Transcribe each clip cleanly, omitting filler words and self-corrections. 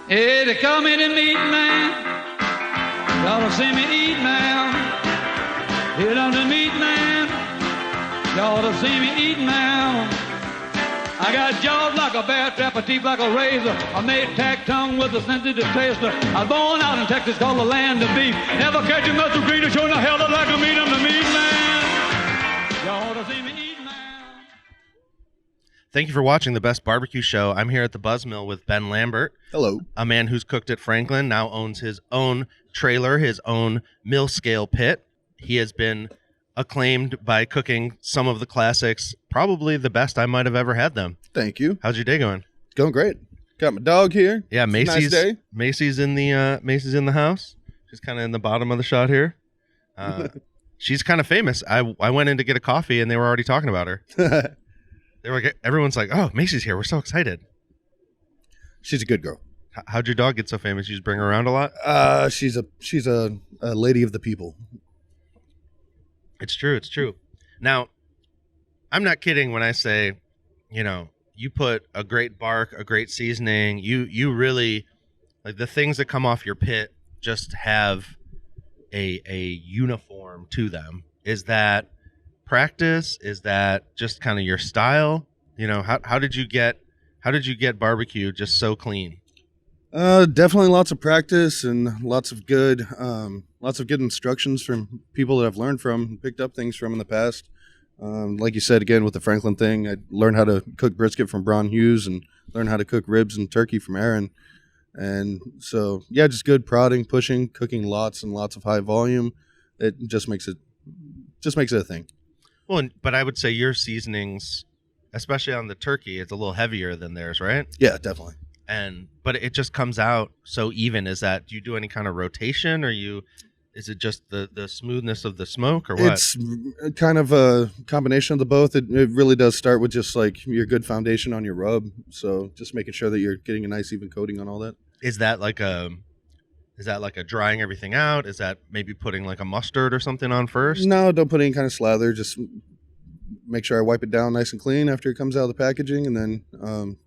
Hey, they call me the meat man. Y'all to see me eat now. Hit on the meat man. Y'all to see me eat now. I got jaws like a bear trap, a teeth like a razor. I made tack tongue with a sensitive taster. I was born out in Texas, called the land of beef. Never catch a muscle greener, showing the hell like a meat. I'm the meat man. Y'all to see me eat now. Thank you for watching the Best Barbecue Show. I'm here at the Buzzmill with Ben Lambert. Hello. A man who's cooked at Franklin, now owns his own trailer, his own mill scale pit. He has been acclaimed by cooking some of the classics, probably the best I might have ever had them. Thank you. How's your day going? Going great. Got my dog here. Yeah, Macy's. Nice day. Macy's in the house. She's kind of in the bottom of the shot here. She's kind of famous. I went in to get a coffee and they were already talking about her. They were like, everyone's like, "Oh, Macy's here. We're so excited." She's a good girl. How'd your dog get so famous? You just bring her around a lot? She's a lady of the people. It's true. It's true. Now, I'm not kidding when I say, you put a great bark, a great seasoning. You really, like, the things that come off your pit just have a uniform to them. Is that practice? Is that just kind of your style? How did you get barbecue just so clean? Definitely lots of practice and lots of good instructions from people that I've learned from, picked up things from in the past. Like you said, again, with the Franklin thing, I learned how to cook brisket from Braun Hughes and learned how to cook ribs and turkey from Aaron. And so, yeah, just good prodding, pushing, cooking lots and lots of high volume. It just makes it a thing. Well, but I would say your seasonings, especially on the turkey, it's a little heavier than theirs, right? Yeah, definitely. But it just comes out so even. Is that, do you do any kind of rotation, or is it just the smoothness of the smoke, or what? It's kind of a combination of the both. It really does start with just like your good foundation on your rub. So just making sure that you're getting a nice even coating on all that. Is that like a drying everything out? Is that maybe putting like a mustard or something on first? No, don't put any kind of slather. Just make sure I wipe it down nice and clean after it comes out of the packaging, and then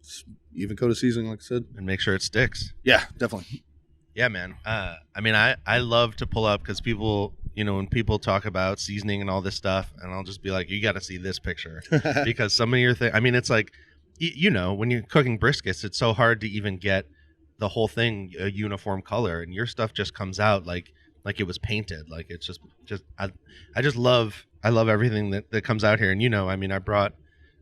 even coat of seasoning, like I said. And make sure it sticks. Yeah, definitely. Yeah, man. I love to pull up because people, when people talk about seasoning and all this stuff, and I'll just be like, you got to see this picture because some of your things, it's like, when you're cooking briskets, it's so hard to even get the whole thing a uniform color, and your stuff just comes out like it was painted. Like it's just I love everything that comes out here. And I brought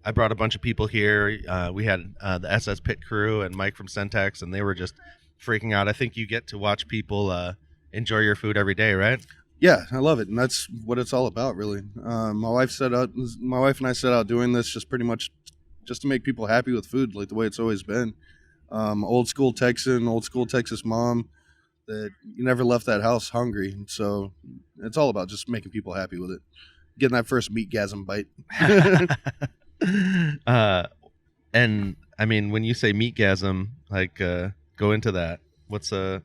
a bunch of people here. We had the SS Pit crew and Mike from Centex, and they were just freaking out. I think you get to watch people enjoy your food every day, right? Yeah, I love it, and that's what it's all about, really. My wife and I set out doing this just pretty much just to make people happy with food, like the way it's always been. Old school Texan, old school Texas mom that you never left that house hungry. So it's all about just making people happy with it, getting that first meatgasm bite. And when you say meatgasm, like go into that. What are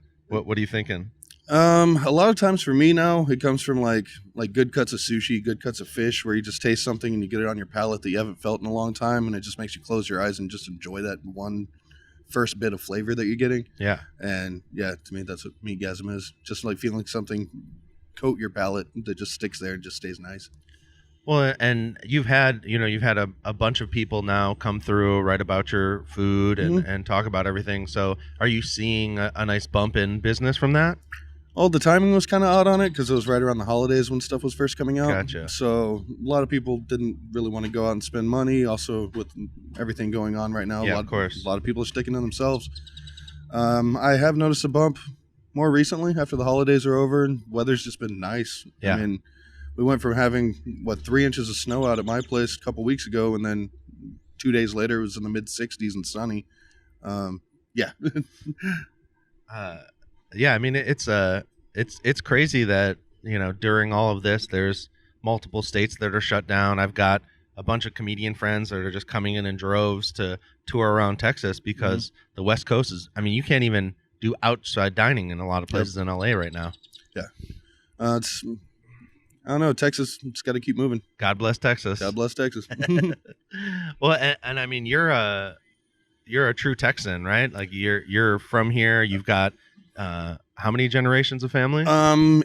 you thinking? A lot of times for me now, it comes from like good cuts of sushi, good cuts of fish, where you just taste something and you get it on your palate that you haven't felt in a long time, and it just makes you close your eyes and just enjoy that one first bit of flavor that you're getting. Yeah. And yeah, to me, that's what meatgasm is. Just like feeling something coat your palate that just sticks there and just stays nice. Well, and you've had a bunch of people now come through, write about your food and talk about everything. So are you seeing a nice bump in business from that? Oh, the timing was kind of odd on it because it was right around the holidays when stuff was first coming out. Gotcha. So a lot of people didn't really want to go out and spend money. Also, with everything going on right now, yeah, a lot of people are sticking to themselves. I have noticed a bump more recently after the holidays are over and weather's just been nice. Yeah. We went from having 3 inches of snow out at my place a couple weeks ago, and then 2 days later it was in the mid 60s and sunny. Yeah. Yeah, it's crazy that during all of this there's multiple states that are shut down. I've got a bunch of comedian friends that are just coming in droves to tour around Texas because the West Coast is, you can't even do outside dining in a lot of places in LA right now. Yeah. I don't know, Texas, it's got to keep moving. God bless Texas. God bless Texas. Well, and you're you're a true Texan, right? Like you're from here. You've got how many generations of family?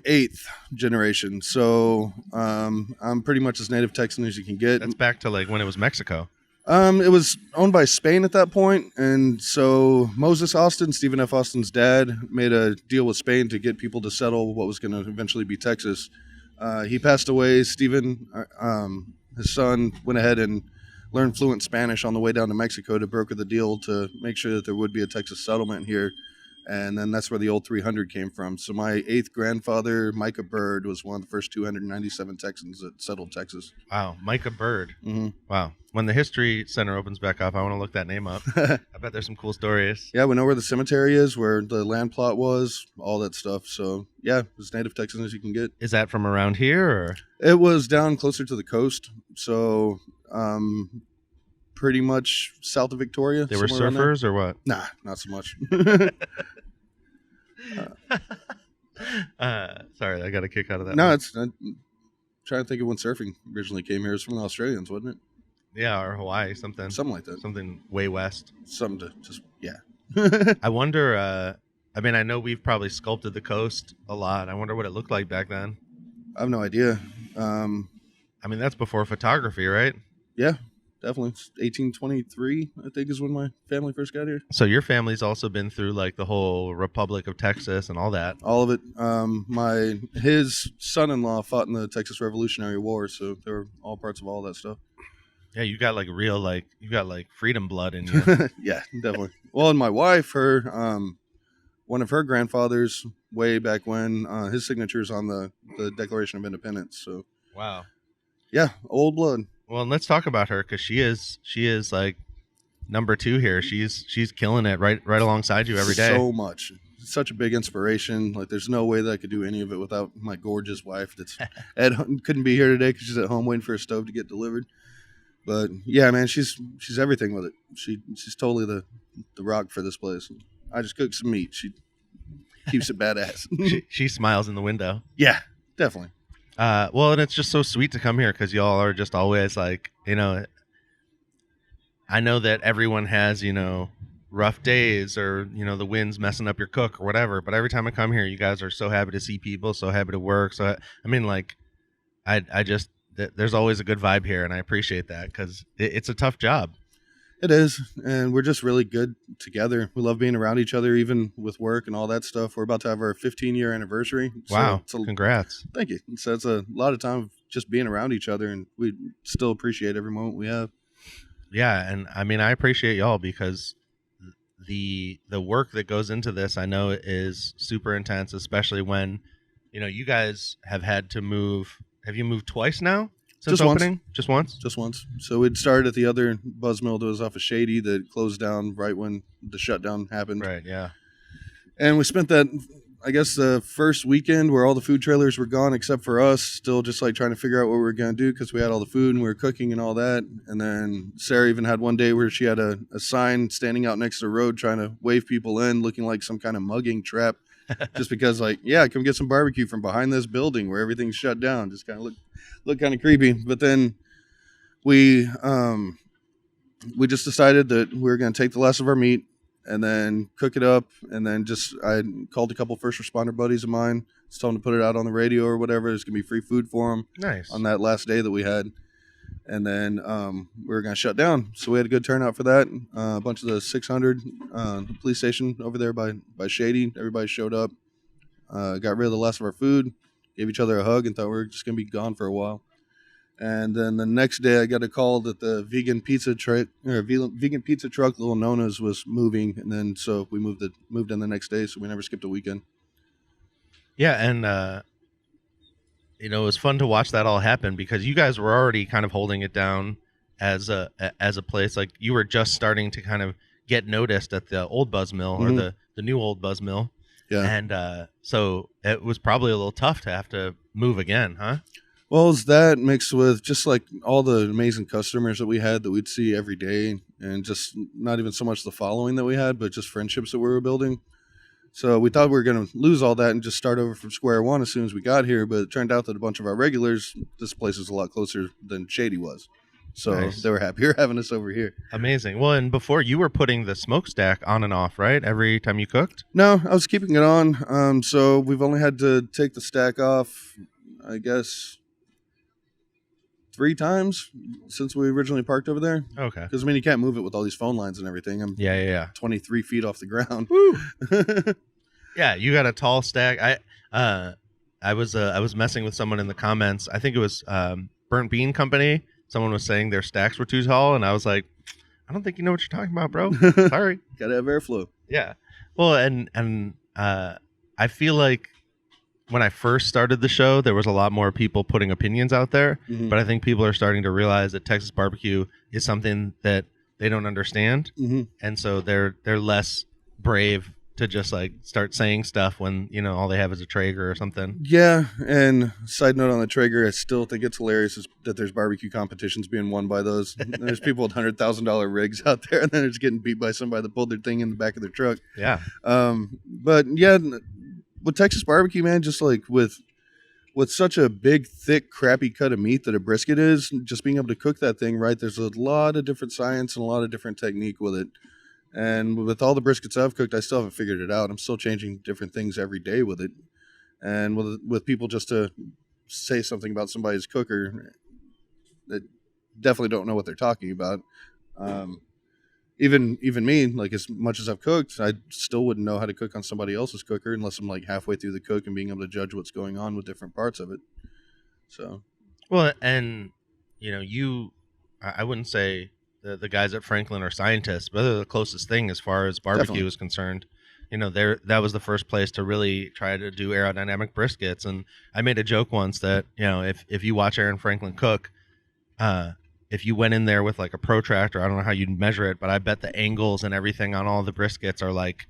Eighth generation. So I'm pretty much as native Texan as you can get. That's back to like when it was Mexico. It was owned by Spain at that point, and so Moses Austin, Stephen F. Austin's dad, made a deal with Spain to get people to settle what was going to eventually be Texas. He passed away. Stephen, his son, went ahead and learned fluent Spanish on the way down to Mexico to broker the deal to make sure that there would be a Texas settlement here. And then that's where the old 300 came from. So my eighth grandfather, Micah Bird, was one of the first 297 Texans that settled Texas. Wow, Micah Bird. Mm-hmm. Wow. When the History Center opens back up, I want to look that name up. I bet there's some cool stories. Yeah, we know where the cemetery is, where the land plot was, all that stuff. So, yeah, as native Texan as you can get. Is that from around here? Or? It was down closer to the coast. So, pretty much south of Victoria. They were surfers or what? Nah, not so much. Sorry, I got a kick out of that. No, one. I'm trying to think of when surfing originally came here. It was from the Australians, wasn't it? Yeah, or Hawaii, something Something like that. something way west. Something to just, yeah. I wonder, I mean, I know we've probably sculpted the coast a lot. I wonder what it looked like back then. I have no idea. I mean, that's before photography, right? Yeah, definitely. It's 1823, I think, is when my family first got here. So your family's also been through like the whole Republic of Texas and all that. All of it. His son-in-law fought in the Texas Revolutionary War, so they were all parts of all that stuff. Yeah, you got like real, like you got like freedom blood in you. Yeah, definitely. Well, and my wife, one of her grandfathers, way back when, his signature's on the Declaration of Independence. So, Wow. yeah, old blood. Well, and let's talk about her because she is like number 2 here. She's killing it right alongside you every day. So much. Such a big inspiration. Like, there's no way that I could do any of it without my gorgeous wife. That's couldn't be here today because she's at home waiting for a stove to get delivered. But yeah, man, she's everything with it. She's totally the rock for this place. I just cook some meat. She keeps it badass. she smiles in the window. Yeah, definitely. Well, and it's just so sweet to come here because y'all are just always like, I know that everyone has, rough days or, the wind's messing up your cook or whatever. But every time I come here, you guys are so happy to see people, so happy to work. So, I mean, like, I just, there's always a good vibe here, and I appreciate that because it's a tough job. It is, and we're just really good together. We love being around each other, even with work and all that stuff. We're about to have our 15-year anniversary. Wow, so congrats. Thank you. So it's a lot of time of just being around each other, and we still appreciate every moment we have. Yeah, and I mean, I appreciate y'all because the work that goes into this, I know, is super intense, especially when, you guys have had to move. Have you moved twice now since opening? Once. Just once? Just once. So we'd started at the other Buzzmill that was off of Shady that closed down right when the shutdown happened. Right, yeah. And we spent that, I guess, the first weekend where all the food trailers were gone except for us, still just like trying to figure out what we were going to do because we had all the food and we were cooking and all that. And then Sarah even had one day where she had a sign standing out next to the road trying to wave people in, looking like some kind of mugging trap. Just because, like, yeah, come get some barbecue from behind this building where everything's shut down. Just kind of look kind of creepy. But then we just decided that we were going to take the last of our meat and then cook it up. And then I called a couple first responder buddies of mine, just told them to put it out on the radio or whatever. There's going to be free food for them. Nice. On that last day that we had. And then we were going to shut down. So we had a good turnout for that. A bunch of the 600 police station over there by Shady. Everybody showed up. Got rid of the last of our food. Gave each other a hug and thought we were just going to be gone for a while. And then the next day I got a call that the vegan pizza truck, Little Nona's, was moving. And then so we moved in the next day. So we never skipped a weekend. Yeah, and it was fun to watch that all happen because you guys were already kind of holding it down as a place. Like, you were just starting to kind of get noticed at the old Buzzmill or the new old Buzzmill. Yeah. And so it was probably a little tough to have to move again, huh? Well, it's that mixed with just like all the amazing customers that we had that we'd see every day, and just not even so much the following that we had, but just friendships that we were building. So we thought we were going to lose all that and just start over from square one as soon as we got here. But it turned out that a bunch of our regulars, this place is a lot closer than Shady was. So Nice. they were happier having us over here. Amazing. Well, and before you were putting the smokestack on and off, right? Every time you cooked? No, I was keeping it on. So we've only had to take the stack off, I guess, 3 times since we originally parked over there. Okay. Because, I mean, you can't move it with all these phone lines and everything. I'm Yeah. 23 feet off the ground. Woo. Yeah, you got a tall stack. I was messing with someone in the comments. I think it was Burnt Bean Company. Someone was saying their stacks were too tall, and I was like, I don't think you know what you're talking about, bro. Sorry. Gotta have airflow. Yeah. Well, and I feel like when I first started the show, there was a lot more people putting opinions out there, Mhm. but I think people are starting to realize that Texas barbecue is something that they don't understand, and so they're less brave to just like start saying stuff when all they have is a Traeger or something. Yeah, and side note on the Traeger, I still think it's hilarious that there's barbecue competitions being won by those. There's people with $100,000 rigs out there, and then they're just getting beat by somebody that pulled their thing in the back of their truck. Yeah. But yeah, with Texas barbecue, man, just like with such a big, thick, crappy cut of meat that a brisket is, just being able to cook that thing right, there's a lot of different science and a lot of different technique with it. And with all the briskets I've cooked, I still haven't figured it out. I'm still changing different things every day with it. And with people just to say something about somebody's cooker that definitely don't know what they're talking about. Even me, like as much as I've cooked, I still wouldn't know how to cook on somebody else's cooker unless I'm like halfway through the cook and being able to judge what's going on with different parts of it. So, well, and I wouldn't say the guys at Franklin are scientists, but they're the closest thing as far as barbecue Definitely. is concerned. That was the first place to really try to do aerodynamic briskets. And I made a joke once that, if you watch Aaron Franklin cook, if you went in there with like a protractor, I don't know how you'd measure it, but I bet the angles and everything on all the briskets are like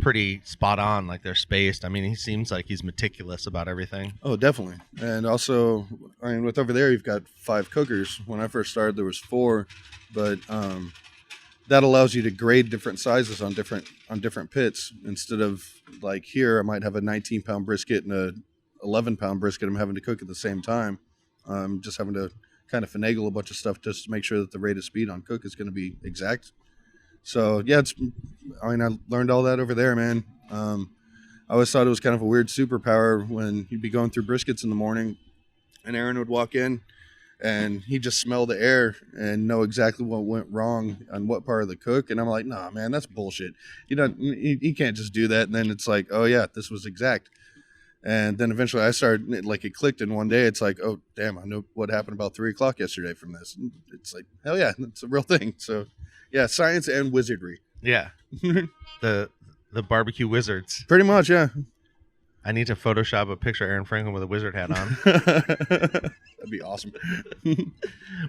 pretty spot on, like they're spaced. I mean, he seems like he's meticulous about everything. Oh, definitely. And also, I mean, with over there, you've got 5 cookers. When I first started, there was 4, but that allows you to grade different sizes on different pits. Instead of like here, I might have a 19-pound brisket and a 11-pound brisket I'm having to cook at the same time. Just having to kind of finagle a bunch of stuff just to make sure that the rate of speed on cook is going to be exact. So yeah, I learned all that over there, man. I always thought it was kind of a weird superpower when you'd be going through briskets in the morning and Aaron would walk in and he'd just smell the air and know exactly what went wrong on what part of the cook. And I'm like, nah, man, that's bullshit. You can't just do that. And then it's like, oh yeah, this was exact. And then eventually I started, like it clicked in one day. It's like, oh damn, I know what happened about 3:00 yesterday from this. And it's like, hell yeah, it's a real thing. So yeah, science and wizardry. Yeah. the barbecue wizards. Pretty much, yeah. I need to Photoshop a picture of Aaron Franklin with a wizard hat on. That'd be awesome.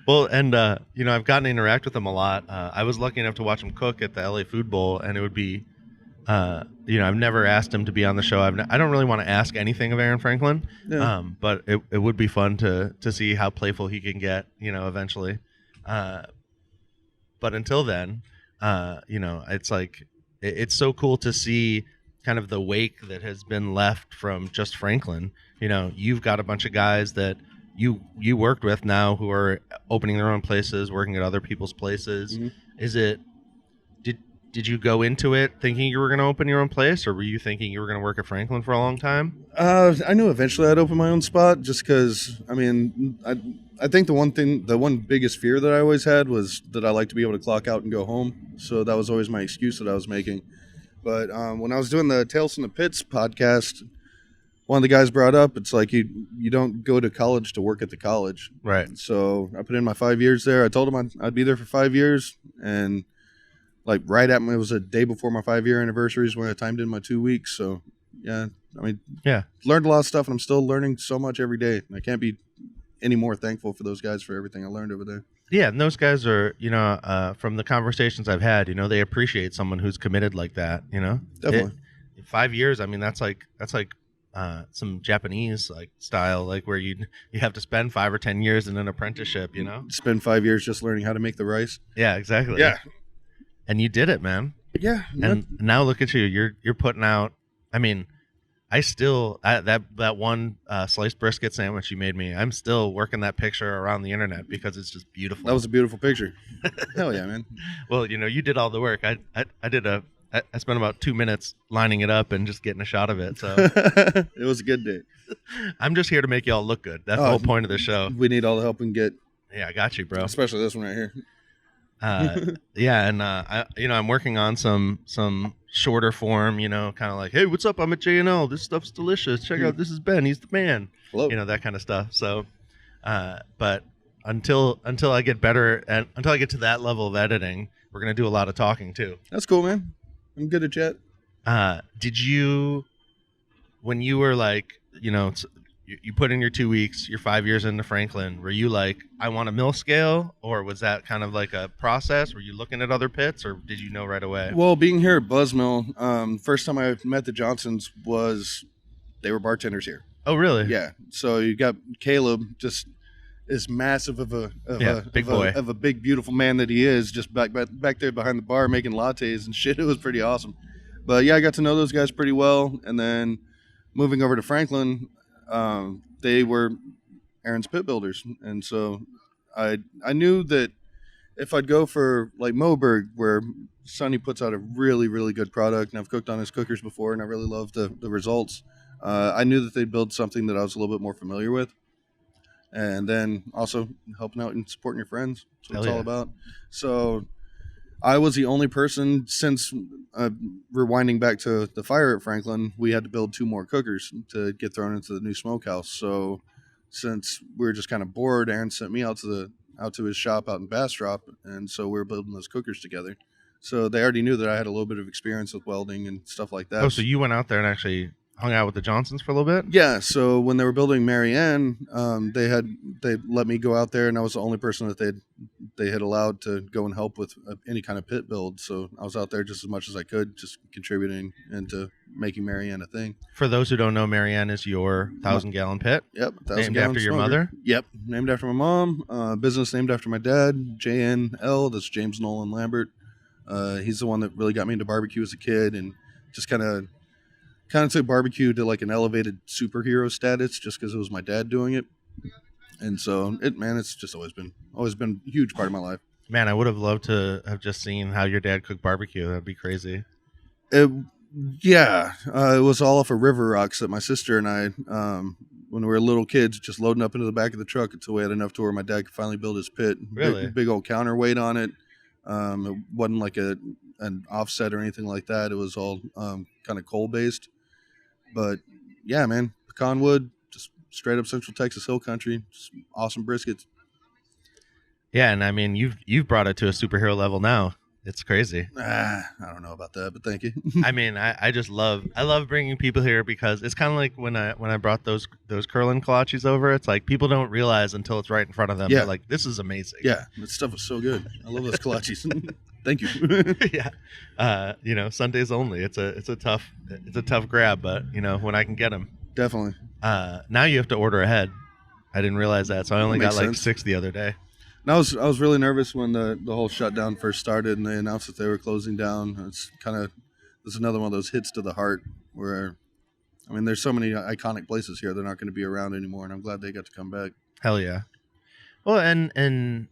Well, and I've gotten to interact with him a lot. I was lucky enough to watch him cook at the LA Food Bowl, and it would be, I've never asked him to be on the show. I don't really want to ask anything of Aaron Franklin, Yeah. but it would be fun to see how playful he can get, eventually. But until then, it's like it's so cool to see kind of the wake that has been left from just Franklin. You've got a bunch of guys that you worked with now who are opening their own places, working at other people's places. Mm-hmm. Did you go into it thinking you were going to open your own place, or were you thinking you were going to work at Franklin for a long time? I knew eventually I'd open my own spot just because, I mean, I think the one biggest fear that I always had was that I like to be able to clock out and go home. So that was always my excuse that I was making. But when I was doing the Tales from the Pits podcast, one of the guys brought up, it's like you don't go to college to work at the college. Right. So I put in my 5 years there. I told him I'd be there for 5 years, and like it was a day before my 5-year anniversary is when I timed in my 2 weeks. So yeah, I mean, yeah, learned a lot of stuff, and I'm still learning so much every day. I can't be any more thankful for those guys for everything I learned over there. Yeah, and those guys are, from the conversations I've had, they appreciate someone who's committed like that. Definitely. 5 years. I mean, that's like some Japanese like style, like where you have to spend 5 or 10 years in an apprenticeship. Spend 5 years just learning how to make the rice. Yeah, exactly. Yeah. And you did it, man. Yeah. And now look at you. You're putting out. I mean, I still that one sliced brisket sandwich you made me. I'm still working that picture around the internet because it's just beautiful. That was a beautiful picture. Hell yeah, man. Well, you did all the work. I spent about 2 minutes lining it up and just getting a shot of it. So it was a good day. I'm just here to make y'all look good. That's the whole point of the show. We need all the help we can get. Yeah, I got you, bro. Especially this one right here. Yeah, and I'm working on some shorter form, kind of like, hey, what's up? I'm at Jnl. This stuff's delicious. Check out, this is Ben. He's the man. Hello. That kind of stuff. So, but until I get better and until I get to that level of editing, we're gonna do a lot of talking too. That's cool, man. I'm good at chat. Did you, when you were like, you put in your 2 weeks, you're 5 years into Franklin, were you like, I want a mill scale, or was that kind of like a process? Were you looking at other pits, or did you know right away? Well, being here at Buzzmill, first time I met the Johnsons was they were bartenders here. Oh, really? Yeah. So you got Caleb, just as massive of a big beautiful man that he is, just back there behind the bar making lattes and shit. It was pretty awesome. But yeah, I got to know those guys pretty well, and then moving over to Franklin, they were Aaron's pit builders, and so I knew that if I'd go for like Moberg, where Sonny puts out a really, really good product, and I've cooked on his cookers before, and I really love the results. I knew that they'd build something that I was a little bit more familiar with, and then also helping out and supporting your friends. That's what it's all about. So I was the only person, since rewinding back to the fire at Franklin, we had to build 2 more cookers to get thrown into the new smokehouse. So since we were just kind of bored, Aaron sent me out to his shop out in Bastrop, and so we were building those cookers together. So they already knew that I had a little bit of experience with welding and stuff like that. Oh, so you went out there and actually hung out with the Johnsons for a little bit? Yeah, so when they were building Marianne, they let me go out there, and I was the only person that they had allowed to go and help with any kind of pit build. So I was out there just as much as I could, just contributing into making Marianne a thing. For those who don't know, Marianne is your 1,000-gallon pit. Yep, 1,000 named after your smoker. Mother. Yep, named after my mom. Business named after my dad, Jnl. That's James Nolan Lambert. He's the one that really got me into barbecue as a kid, and just kind of took barbecue to like an elevated superhero status just because it was my dad doing it. And so it's just always been a huge part of my life. Man, I would have loved to have just seen how your dad cooked barbecue. That'd be crazy. It was all off of River Rocks that my sister and I, when we were little kids, just loading up into the back of the truck until we had enough to where my dad could finally build his pit. Really? Big old counterweight on it. It wasn't like an offset or anything like that. It was all kind of coal based. But yeah, man, pecan wood, just straight up Central Texas hill country, just awesome briskets. Yeah, and I mean, you've brought it to a superhero level now. It's crazy. I don't know about that, but thank you. I mean, I love bringing people here because it's kind of like when I brought those curling kolaches over. It's like people don't realize until it's right in front of them. Yeah. They're like, this is amazing. Yeah, that stuff is so good. I love those kolaches. Thank you. Yeah. Sundays only. It's a tough grab, but when I can get them. Definitely. Now you have to order ahead. I didn't realize that, so I only got like sense. 6 the other day. And I was really nervous when the whole shutdown first started and they announced that they were closing down. It's another one of those hits to the heart where, I mean, there's so many iconic places here that aren't going to be around anymore, and I'm glad they got to come back. Hell yeah. Well, and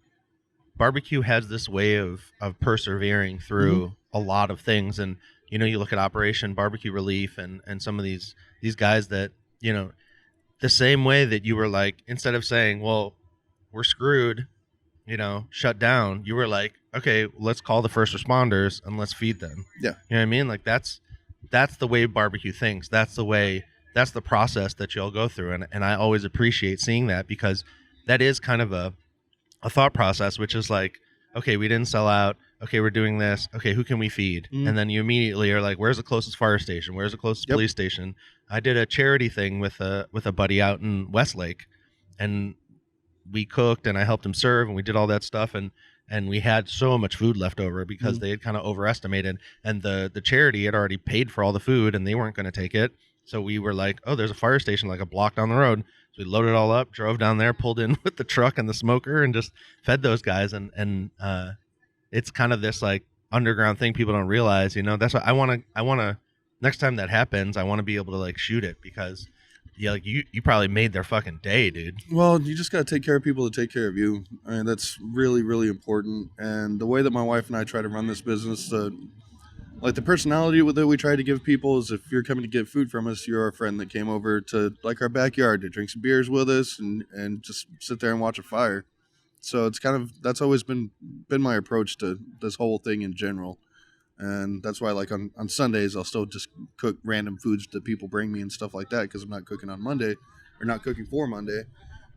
barbecue has this way of persevering through a lot of things, and you look at Operation Barbecue Relief and some of these guys that the same way that you were like, instead of saying, well, we're screwed, shut down, you were like, okay, let's call the first responders and let's feed them. Yeah. You know what I mean? Like that's the way barbecue thinks. That's the process that y'all go through, and I always appreciate seeing that, because that is kind of a thought process, which is like, okay, we didn't sell out. Okay, we're doing this. Okay, who can we feed? And then you immediately are like, where's the closest fire station? Where's the closest police station? I did a charity thing with a buddy out in Westlake, and we cooked and I helped him serve and we did all that stuff, and we had so much food left over because they had kind of overestimated, and the charity had already paid for all the food and they weren't going to take it. So we were like, oh, there's a fire station like a block down the road. So we loaded it all up, drove down there, pulled in with the truck and the smoker, and just fed those guys. And it's kind of this like underground thing people don't realize. That's what I want to next time that happens, I want to be able to like shoot it because like you probably made their fucking day, dude. Well, you just got to take care of people that take care of you. I mean, that's really, really important. And the way that my wife and I try to run this business, like the personality that we try to give people is if you're coming to get food from us, you're our friend that came over to like our backyard to drink some beers with us and just sit there and watch a fire. So it's kind of, that's always been my approach to this whole thing in general. And that's why like on Sundays, I'll still just cook random foods that people bring me and stuff like that. Cause I'm not cooking on Monday or not cooking for Monday.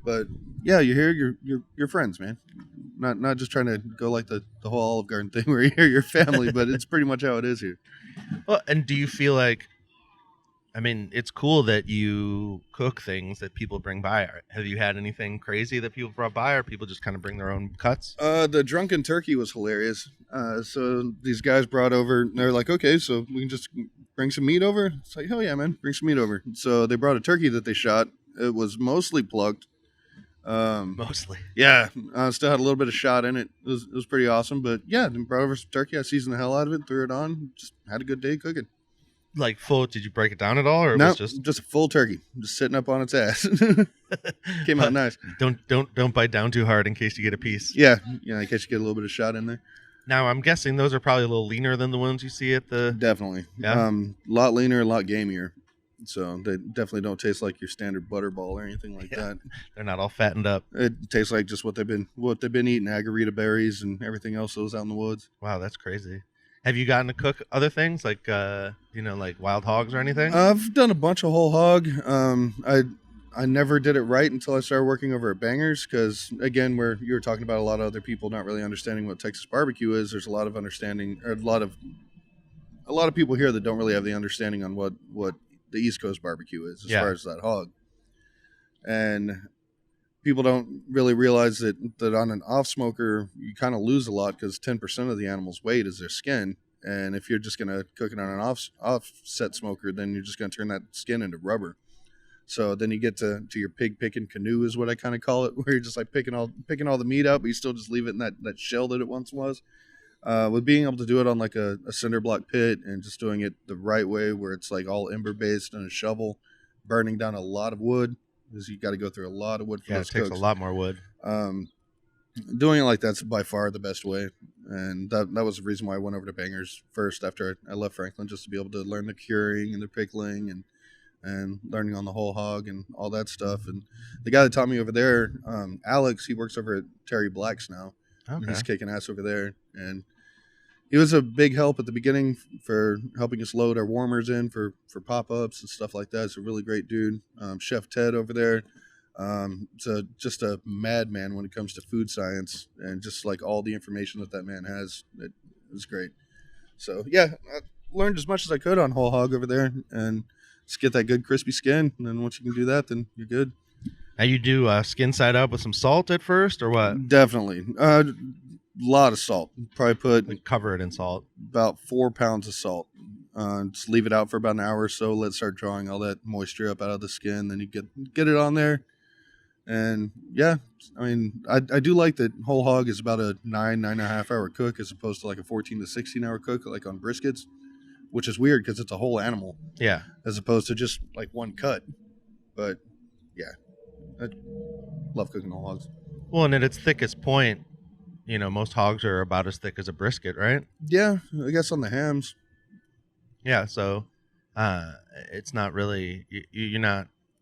But yeah, you're here, you're friends, man. Not just trying to go like the whole Olive Garden thing where you're your family, but it's pretty much how it is here. Well, and do you feel like, I mean, it's cool that you cook things that people bring by. Have you had anything crazy that people brought by, or people just kind of bring their own cuts? The drunken turkey was hilarious. So these guys brought over, they're like, okay, so we can just bring some meat over? It's like, hell yeah, man, bring some meat over. So they brought a turkey that they shot. It was mostly plugged. Mostly. Yeah, still had a little bit of shot in it. It was pretty awesome. But yeah, then brought over some turkey. I seasoned the hell out of it, threw it on, just had a good day cooking. Like full, did you break it down at all, or no, was just a full turkey, just sitting up on its ass. Came out nice. Don't bite down too hard in case you get a piece. Yeah, in case you get a little bit of shot in there. Now I'm guessing those are probably a little leaner than the ones you see at the. Definitely, yeah. A lot leaner, a lot gamier. So they definitely don't taste like your standard butterball or anything like that. They're not all fattened up. It tastes like just what they've been eating, agarita berries and everything else that was out in the woods. Wow, that's crazy. Have you gotten to cook other things like like wild hogs or anything? I've done a bunch of whole hog. I never did it right until I started working over at Bangers because again, where you were talking about a lot of other people not really understanding what Texas barbecue is. There's a lot of understanding, or a lot of people here that don't really have the understanding on what the East Coast barbecue is as far as that hog. And people don't really realize that on an off smoker, you kind of lose a lot because 10% of the animal's weight is their skin. And if you're just going to cook it on an offset smoker, then you're just going to turn that skin into rubber. So then you get to your pig picking canoe is what I kind of call it, where you're just like picking all the meat out, but you still just leave it in that shell that it once was. With being able to do it on like a cinder block pit and just doing it the right way where it's like all ember based and a shovel, burning down a lot of wood because you got to go through a lot of wood for those cooks. It takes a lot more wood. Doing it like that's by far the best way. And that was the reason why I went over to Bangers first after I left Franklin, just to be able to learn the curing and the pickling and learning on the whole hog and all that stuff. And the guy that taught me over there, Alex, he works over at Terry Black's now. Okay. And he's kicking ass over there. And he was a big help at the beginning for helping us load our warmers in for pop-ups and stuff like that. He's a really great dude. Chef Ted over there. So just a madman when it comes to food science and just like all the information that man has. It was great. So yeah, I learned as much as I could on whole hog over there and just get that good crispy skin. And then once you can do that, then you're good. Now you do skin side up with some salt at first or what? Definitely. Lot of salt. Probably put cover it in salt. About 4 pounds of salt. Just leave it out for about an hour or so. Let it start drawing all that moisture up out of the skin. Then you get it on there. And yeah, I mean, I do like that whole hog is about a 9.5 hour cook as opposed to like a 14 to 16 hour cook like on briskets, which is weird because it's a whole animal. Yeah. As opposed to just like one cut. But yeah, I love cooking whole hogs. Well, and at its thickest point, most hogs are about as thick as a brisket, right? Yeah, I guess on the hams. Yeah, so it's not really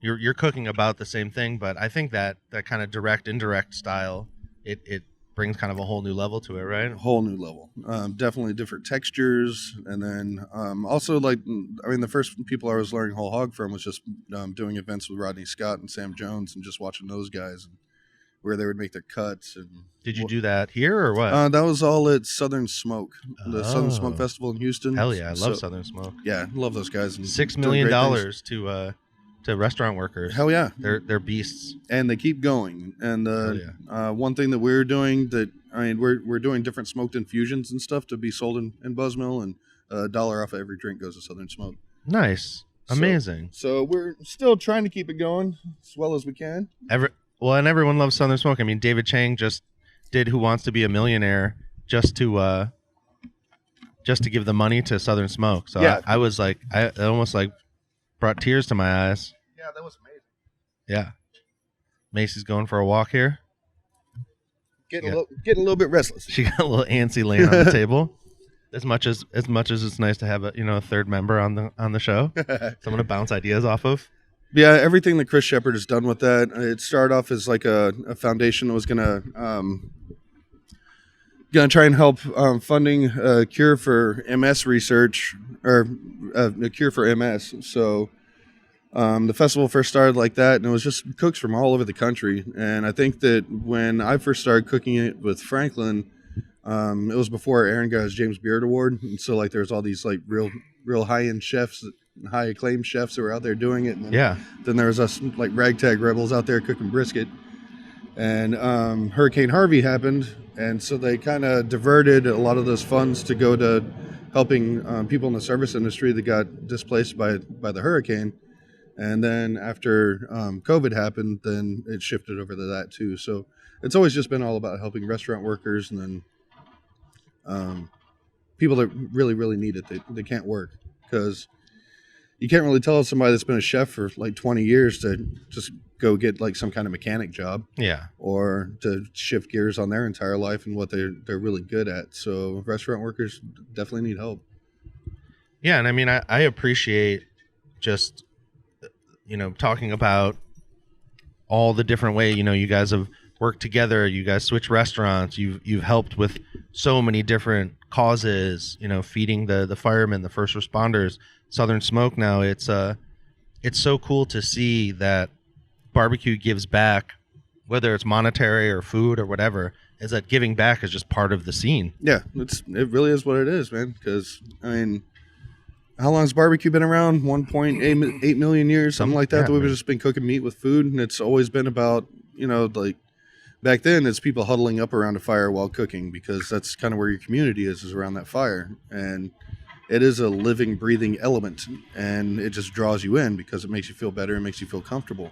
you're cooking about the same thing, but I think that kind of direct indirect style it brings kind of a whole new level to it, right? A whole new level. Definitely different textures, and then also like the first people I was learning whole hog from was just doing events with Rodney Scott and Sam Jones and just watching those guys. Where they would make their cuts. And did you do that here or what? That was all at Southern Smoke, the Southern Smoke Festival in Houston. Hell yeah, I love Southern Smoke. Yeah, love those guys. $6 million to restaurant workers. Hell yeah, they're beasts, and they keep going. And one thing that we're doing we're doing different smoked infusions and stuff to be sold in Buzzmill, and $1 off of every drink goes to Southern Smoke. Nice, amazing. So we're still trying to keep it going as well as we can. Well, and everyone loves Southern Smoke. I mean, David Chang just did Who Wants to Be a Millionaire just to just to give the money to Southern Smoke. So Yeah. I was like, I almost like brought tears to my eyes. Yeah, that was amazing. Yeah. Macy's going for a walk here. Getting a little bit restless. She got a little antsy laying on the table. As much as it's nice to have a third member on the show, someone to bounce ideas off of. Yeah, everything that Chris Shepard has done with that, it started off as like a foundation that was gonna try and help funding a cure for MS research, or a cure for MS. So the festival first started like that, and it was just cooks from all over the country. And I think that when I first started cooking it with Franklin, it was before Aaron got his James Beard Award, and so like there's all these like real high end chefs, high acclaimed chefs that were out there doing it. And then there was us like ragtag rebels out there cooking brisket. And Hurricane Harvey happened, and so they kind of diverted a lot of those funds to go to helping people in the service industry that got displaced by the hurricane. And then after COVID happened, then it shifted over to that too. So it's always just been all about helping restaurant workers, and then people that really, really need it. They can't work, because you can't really tell somebody that's been a chef for like 20 years to just go get like some kind of mechanic job. Yeah. Or to shift gears on their entire life and what they're really good at. So restaurant workers definitely need help. Yeah, and I mean, I appreciate just, talking about all the different way, you guys have worked together, you guys switch restaurants, you've helped with so many different causes, feeding the firemen, the first responders, Southern Smoke. Now it's so cool to see that barbecue gives back, whether it's monetary or food or whatever, is that giving back is just part of the scene. Yeah, it really is what it is, man. Because I mean, how long has barbecue been around? 1.8 million years, something like that. Yeah, that we've just been cooking meat with food, and it's always been about, like back then, it's people huddling up around a fire while cooking, because that's kind of where your community is around that fire. And it is a living, breathing element, and it just draws you in because it makes you feel better and makes you feel comfortable.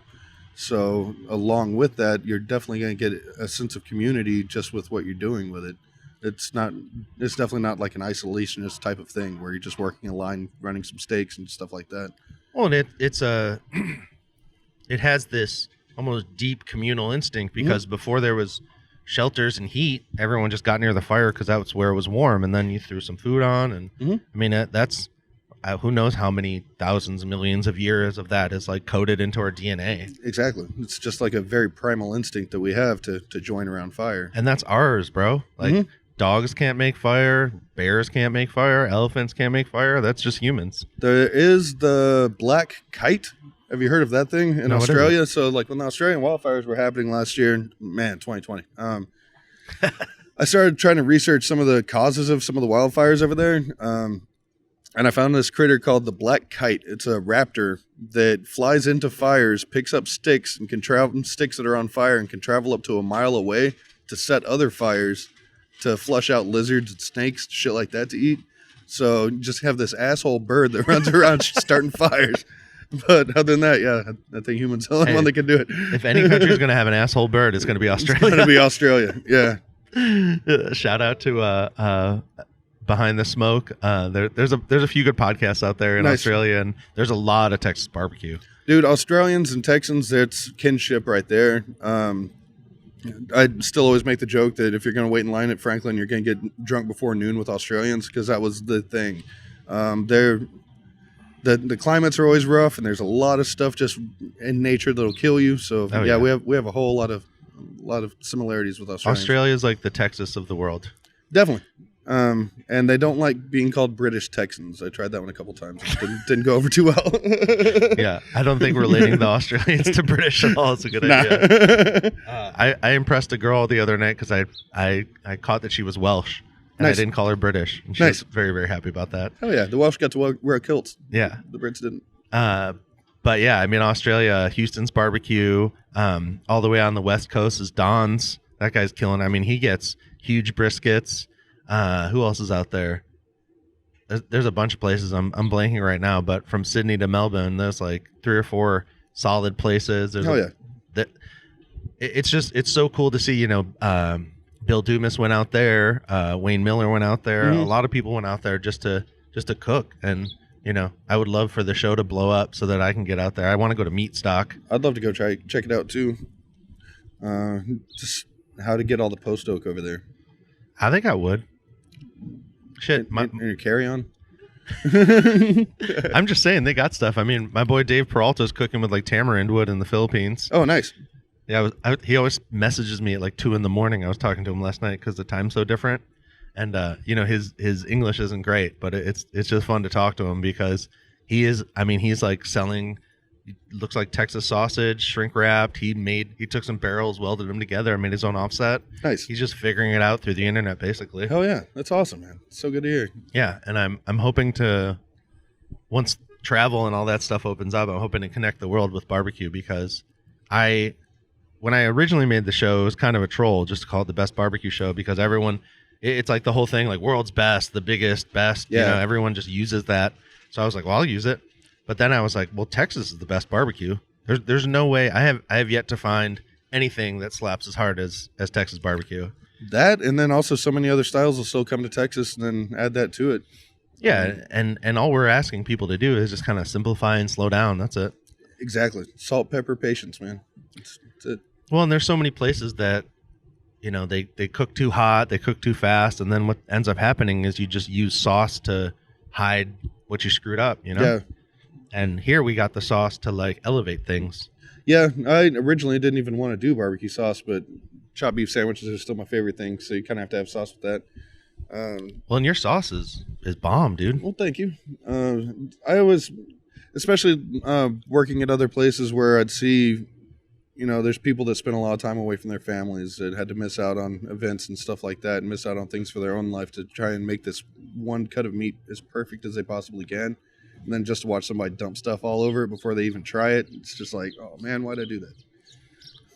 So along with that, you're definitely going to get a sense of community just with what you're doing with it. It's definitely not like an isolationist type of thing where you're just working a line, running some steaks and stuff like that. Well, and it has this almost deep communal instinct, because before there was shelters and heat, everyone just got near the fire because that's where it was warm, and then you threw some food on, and I mean that's who knows how many thousands, millions of years of that is like coded into our DNA. Exactly. It's just like a very primal instinct that we have to join around fire. And that's ours, bro. Like dogs can't make fire, bears can't make fire, elephants can't make fire. That's just humans. There is the Black Kite. Have you heard of that thing in Australia? So like when the Australian wildfires were happening last year, 2020, I started trying to research some of the causes of some of the wildfires over there. And I found this critter called the Black Kite. It's a raptor that flies into fires, picks up sticks, and can travel sticks that are on fire, and can travel up to a mile away to set other fires, to flush out lizards and snakes, shit like that to eat. So you just have this asshole bird that runs around starting fires. But other than that, yeah, I think humans are the only one that can do it. If any country is going to have an asshole bird, it's going to be Australia. It's going to be Australia, yeah. Shout out to Behind the Smoke. There's a few good podcasts out there in Australia, and there's a lot of Texas barbecue. Dude, Australians and Texans, it's kinship right there. I still always make the joke that if you're going to wait in line at Franklin, you're going to get drunk before noon with Australians, because that was the thing. The climates are always rough, and there's a lot of stuff just in nature that'll kill you. So we have a whole lot of similarities with Australians. Australia is like the Texas of the world. Definitely. And they don't like being called British Texans. I tried that one a couple times. Didn't go over too well. Yeah, I don't think relating the Australians to British at all is a good idea. I impressed a girl the other night because I caught that she was Welsh. And I didn't call her British. And she was very, very happy about that. Oh, yeah. The Welsh got to wear kilts. Yeah. The Brits didn't. But, yeah, I mean, Australia, Houston's barbecue, all the way on the West Coast is Don's. That guy's killing. I mean, he gets huge briskets. Who else is out there? There's a bunch of places. I'm blanking right now. But from Sydney to Melbourne, there's like 3 or 4 solid places. It's so cool to see, Bill Dumas went out there. Wayne Miller went out there. Mhm. A lot of people went out there just to cook. And, you know, I would love for the show to blow up so that I can get out there. I want to go to Meat Stock. I'd love to go check it out too. Just how to get all the post oak over there. I think I would. Shit. In your carry-on. I'm just saying they got stuff. I mean, my boy Dave Peralta's cooking with like tamarind wood in the Philippines. Oh, nice. Yeah, he always messages me at like 2 a.m. I was talking to him last night because the time's so different, and you know his English isn't great, but it's just fun to talk to him because he is. I mean, he's like selling. Looks like Texas sausage, shrink wrapped. He took some barrels, welded them together, and made his own offset. Nice. He's just figuring it out through the internet, basically. Oh yeah, that's awesome, man. It's so good to hear. Yeah, and I'm hoping to, once travel and all that stuff opens up, I'm hoping to connect the world with barbecue because when I originally made the show, it was kind of a troll just to call it the best barbecue show because everyone, it's like the whole thing, like world's best, the biggest, best. Yeah. You know, everyone just uses that. So I was like, well, I'll use it. But then I was like, well, Texas is the best barbecue. There's no way. I have yet to find anything that slaps as hard as Texas barbecue. That, and then also so many other styles will still come to Texas and then add that to it. Yeah, and all we're asking people to do is just kind of simplify and slow down. That's it. Exactly. Salt, pepper, patience, man. That's it. Well, and there's so many places that, you know, they cook too hot, they cook too fast, and then what ends up happening is you just use sauce to hide what you screwed up, you know? Yeah. And here we got the sauce to, like, elevate things. Yeah, I originally didn't even want to do barbecue sauce, but chopped beef sandwiches are still my favorite thing, so you kind of have to have sauce with that. Well, and your sauce is bomb, dude. Well, thank you. I always, especially working at other places where I'd see, you know, there's people that spend a lot of time away from their families that had to miss out on events and stuff like that and miss out on things for their own life to try and make this one cut of meat as perfect as they possibly can. And then just to watch somebody dump stuff all over it before they even try it, it's just like, oh man, why'd I do that?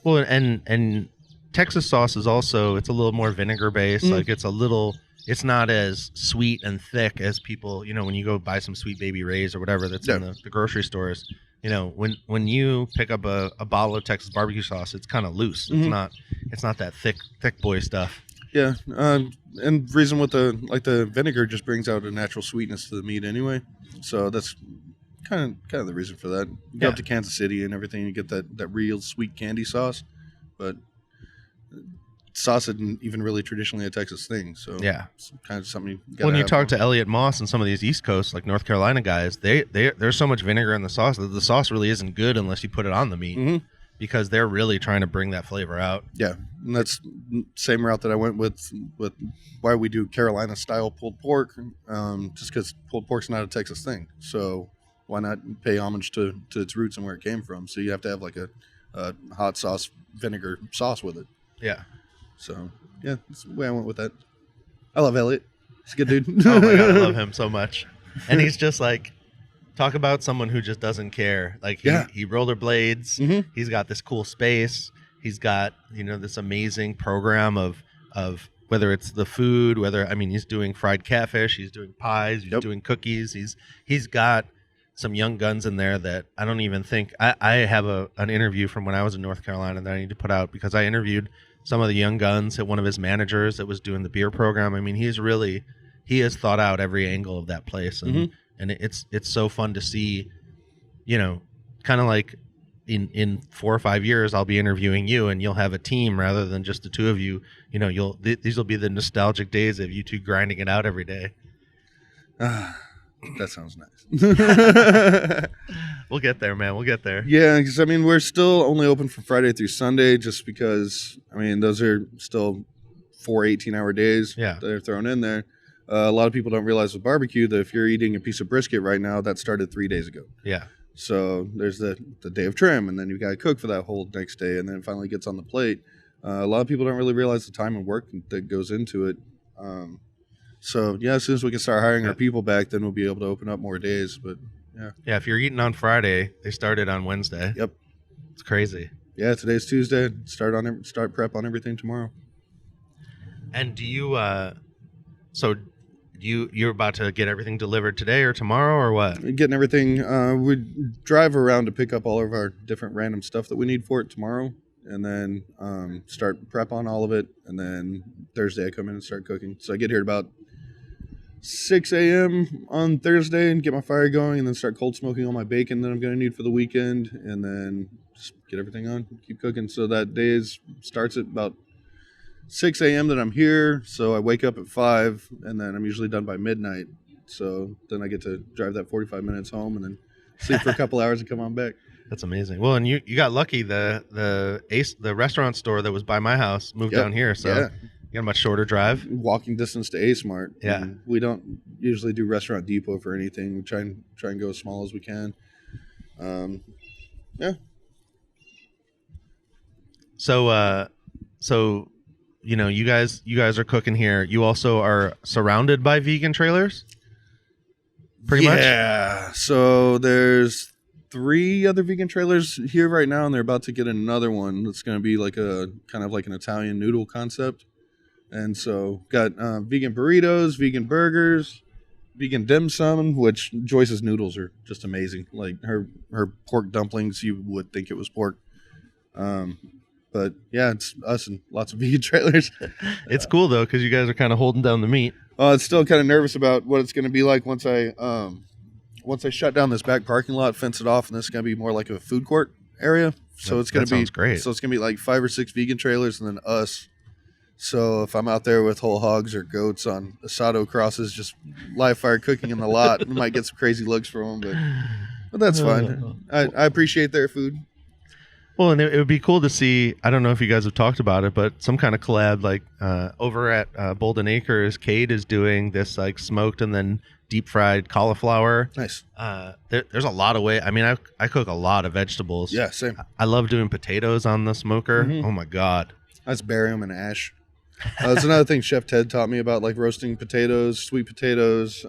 Well, and Texas sauce is also, it's a little more vinegar based. Like it's not as sweet and thick as people, you know, when you go buy some Sweet Baby Ray's or whatever that's in the grocery stores. You know, when you pick up a bottle of Texas barbecue sauce, it's kind of loose. It's not that thick boy stuff. Yeah, and reason with the vinegar just brings out a natural sweetness to the meat anyway. So that's kind of the reason for that. You go up to Kansas City and everything, you get that real sweet candy sauce, but sauce isn't even really traditionally a Texas thing. So yeah, it's kind of something you gotta when you have talk more. to Elliot Moss and some of these East Coast, like North Carolina guys, there's so much vinegar in the sauce that the sauce really isn't good unless you put it on the meat. Because they're really trying to bring that flavor out. Yeah, and that's the same route that I went with why we do Carolina style pulled pork, just because pulled pork's not a Texas thing. So why not pay homage to its roots and where it came from? So you have to have like a hot sauce vinegar sauce with it. Yeah. So yeah, that's the way I went with that. I love Elliot. He's a good dude. Oh my God, I love him so much. And he's just like, talk about someone who just doesn't care. Like he rollerblades. He's got this cool space. He's got, you know, this amazing program of whether it's the food, he's doing fried catfish, he's doing pies, he's doing cookies. He's got some young guns in there that I don't even think I have an interview from when I was in North Carolina that I need to put out because I interviewed some of the young guns at one of his managers that was doing the beer program. I mean, he has thought out every angle of that place. And it's so fun to see, you know, kind of like in 4 or 5 years, I'll be interviewing you and you'll have a team rather than just the two of you. You know, these will be the nostalgic days of you two grinding it out every day. That sounds nice. We'll get there, man. We'll get there. Yeah, because I mean, we're still only open from Friday through Sunday just because, I mean, those are still 4 18-hour days that are thrown in there. A lot of people don't realize with barbecue that if you're eating a piece of brisket right now, that started 3 days ago. Yeah. So there's the day of trim, and then you got to cook for that whole next day, and then it finally gets on the plate. A lot of people don't really realize the time and work that goes into it. So, yeah, as soon as we can start hiring our people back, then we'll be able to open up more days. But, yeah. Yeah, if you're eating on Friday, they started on Wednesday. Yep. It's crazy. Yeah, today's Tuesday. Start prep on everything tomorrow. And do you so you're about to get everything delivered today or tomorrow or what? Getting everything. We drive around to pick up all of our different random stuff that we need for it tomorrow. and then start prep on all of it. And then Thursday I come in and start cooking. So I get here at about 6 a.m. on Thursday and get my fire going, and then start cold smoking all my bacon that I'm going to need for the weekend, and then just get everything on, keep cooking. So that day starts at about 6 a.m. that I'm here. So I wake up at 5, and then I'm usually done by midnight. So then I get to drive that 45 minutes home and then sleep for a couple hours and come on back. That's amazing. Well, and you got lucky. The restaurant store that was by my house moved down here, so you got a much shorter drive. Walking distance to A Smart. Yeah, and we don't usually do Restaurant Depot for anything. We try and go as small as we can. Yeah. So you guys are cooking here. You also are surrounded by vegan trailers. Pretty much. Yeah. So there's 3 other vegan trailers here right now, and they're about to get another one that's going to be like a kind of like an Italian noodle concept. And so got vegan burritos, vegan burgers, vegan dim sum, which Joyce's noodles are just amazing. Like her pork dumplings, you would think it was pork. But yeah, it's us and lots of vegan trailers. It's cool though, because you guys are kind of holding down the meat. It's still kind of nervous about what it's going to be like once I shut down this back parking lot, fence it off, and this is going to be more like a food court area. So it's going to be great. So it's going to be like 5 or 6 vegan trailers and then us. So if I'm out there with whole hogs or goats on asado crosses, just live fire cooking in the lot, we might get some crazy looks from them, but that's fine. I appreciate their food. Well, and it would be cool to see, I don't know if you guys have talked about it, but some kind of collab, like over at Bolden Acres, Cade is doing this like smoked and then deep fried cauliflower. Nice. There's a lot of way. I mean, I cook a lot of vegetables. Yeah, same. I love doing potatoes on the smoker. Mm-hmm. Oh my God. I just bury them in ash. That's another thing Chef Ted taught me about, like roasting potatoes, sweet potatoes,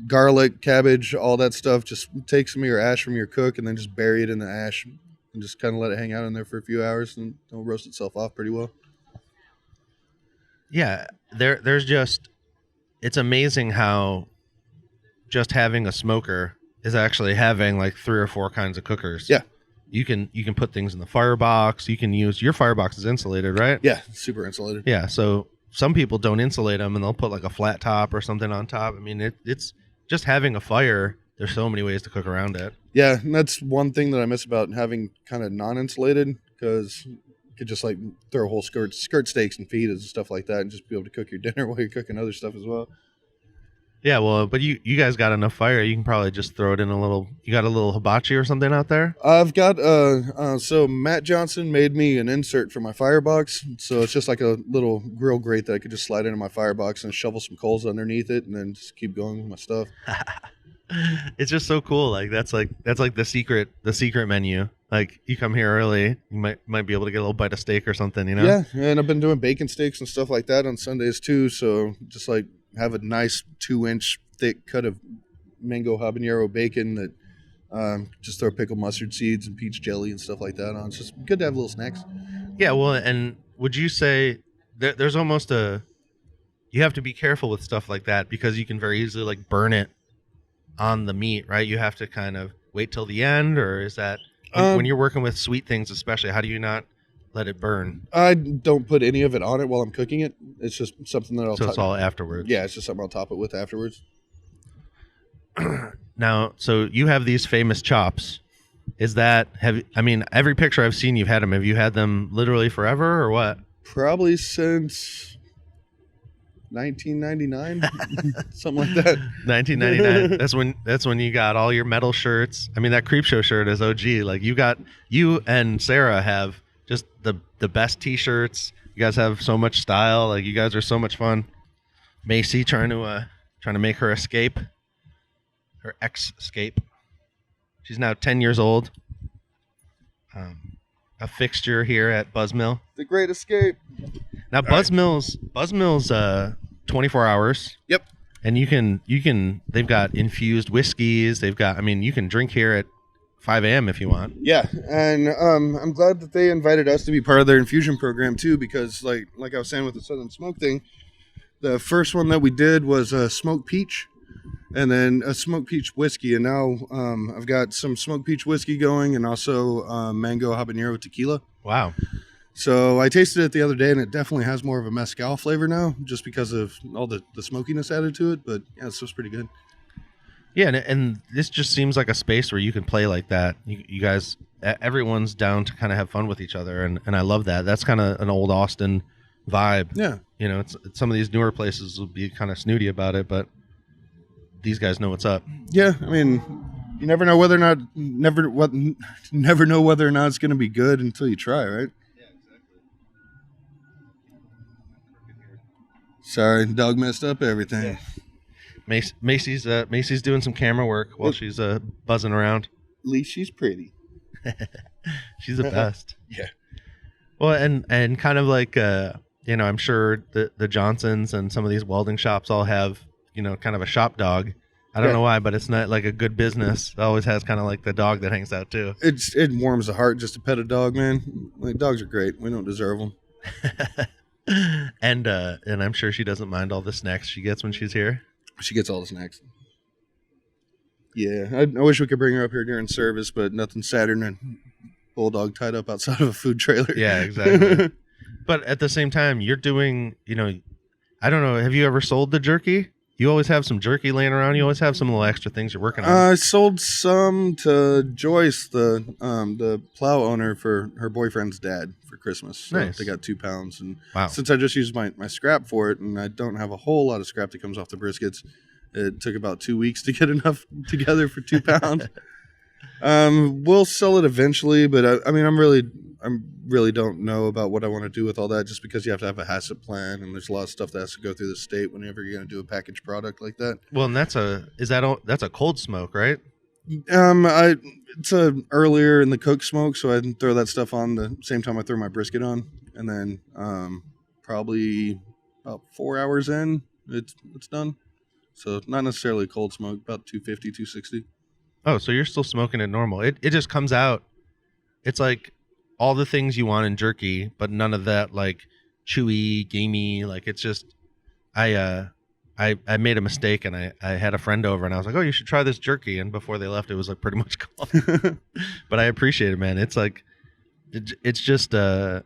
garlic, cabbage, all that stuff. Just take some of your ash from your cook and then just bury it in the ash and just kind of let it hang out in there for a few hours, and it'll roast itself off pretty well. Yeah, there's just, it's amazing how just having a smoker is actually having like 3 or 4 kinds of cookers. Yeah. You can put things in the firebox. You can use, your firebox is insulated, right? Yeah, super insulated. Yeah, so some people don't insulate them and they'll put like a flat top or something on top. I mean, it's just having a fire. There's so many ways to cook around it. Yeah, and that's one thing that I miss about having kind of non-insulated, because you could just like throw whole skirt steaks and fajitas and stuff like that and just be able to cook your dinner while you're cooking other stuff as well. Yeah, well, but you guys got enough fire. You can probably just throw it in a little. You got a little hibachi or something out there? I've got so Matt Johnson made me an insert for my firebox. So it's just like a little grill grate that I could just slide into my firebox and shovel some coals underneath it, and then just keep going with my stuff. It's just so cool. Like that's like the secret menu. Like you come here early, you might be able to get a little bite of steak or something. You know? Yeah, and I've been doing bacon steaks and stuff like that on Sundays too. So just like have a nice 2-inch thick cut of mango habanero bacon that just throw pickled mustard seeds and peach jelly and stuff like that on. It's just good to have little snacks. Yeah, well, and would you say there's almost you have to be careful with stuff like that because you can very easily like burn it on the meat, right? You have to kind of wait till the end, or is that when you're working with sweet things especially, how do you not let it burn? I don't put any of it on it while I'm cooking it. It's just something that I'll it's all afterwards. Yeah, it's just something I'll top it with afterwards. Now, so you have these famous chops. Is that every picture I've seen you've had them. Have you had them literally forever or what? Probably since 1999, something like that. 1999. That's when you got all your metal shirts. I mean, that Creepshow shirt is OG. Like you and Sarah have just the best t-shirts. You guys have so much style. Like you guys are so much fun. Macy trying to make her escape. Her ex-escape. She's now 10 years old. A fixture here at Buzzmill. The Great Escape. Now Buzzmill's 24 hours. Yep. And you can they've got infused whiskeys. They've got, you can drink here at 5 a.m. if you want. Yeah, and I'm glad that they invited us to be part of their infusion program too, because like I was saying with the Southern Smoke thing, the first one that we did was smoked peach. and then a smoked peach whiskey. And now I've got some smoked peach whiskey going, and also mango habanero tequila. Wow. So I tasted it the other day, and it definitely has more of a mezcal flavor now, just because of all the smokiness added to it. But yeah, this was pretty good. Yeah, and this just seems like a space where you can play like that. You guys, everyone's down to kind of have fun with each other, and I love that. That's kind of an old Austin vibe. Yeah. You know, it's some of these newer places will be kind of snooty about it, but these guys know what's up. Yeah, I mean, you never know whether or not it's going to be good until you try, right? Sorry, dog messed up everything. Yeah. Macy's doing some camera work while she's buzzing around. At least she's pretty. She's the best. Yeah. Well, and kind of like I'm sure the Johnsons and some of these welding shops all have kind of a shop dog. I don't know why, but it's not like a good business. It always has kind of like the dog that hangs out too. It warms the heart just to pet a dog, man. Like, dogs are great. We don't deserve them. And I'm sure she doesn't mind all the snacks she gets when she's here. She gets all the snacks. Yeah, I wish we could bring her up here during service, but nothing sadder than a bulldog tied up outside of a food trailer. Yeah, exactly. But at the same time, you're doing, I don't know, have you ever sold the jerky? You always have some jerky laying around. You always have some little extra things you're working on. I sold some to Joyce, the plow owner, for her boyfriend's dad for Christmas. So nice. They got 2 pounds. And wow. Since I just used my scrap for it, and I don't have a whole lot of scrap that comes off the briskets, it took about 2 weeks to get enough together for 2 pounds. We'll sell it eventually, but I really don't know about what I want to do with all that, just because you have to have a HACCP plan, and there's a lot of stuff that has to go through the state whenever you're going to do a packaged product like that. Well, and that's a cold smoke, right? It's earlier in the cook smoke, so I throw that stuff on the same time I throw my brisket on, and then probably about 4 hours in, it's done. So not necessarily cold smoke, about 250, 260. Oh, so you're still smoking it normal. It just comes out. It's like all the things you want in jerky, but none of that like chewy, gamey. Like it's just, I made a mistake, and I had a friend over, and I was like, oh, you should try this jerky. And before they left, it was like pretty much gone. But I appreciate it, man. It's like, it's just, I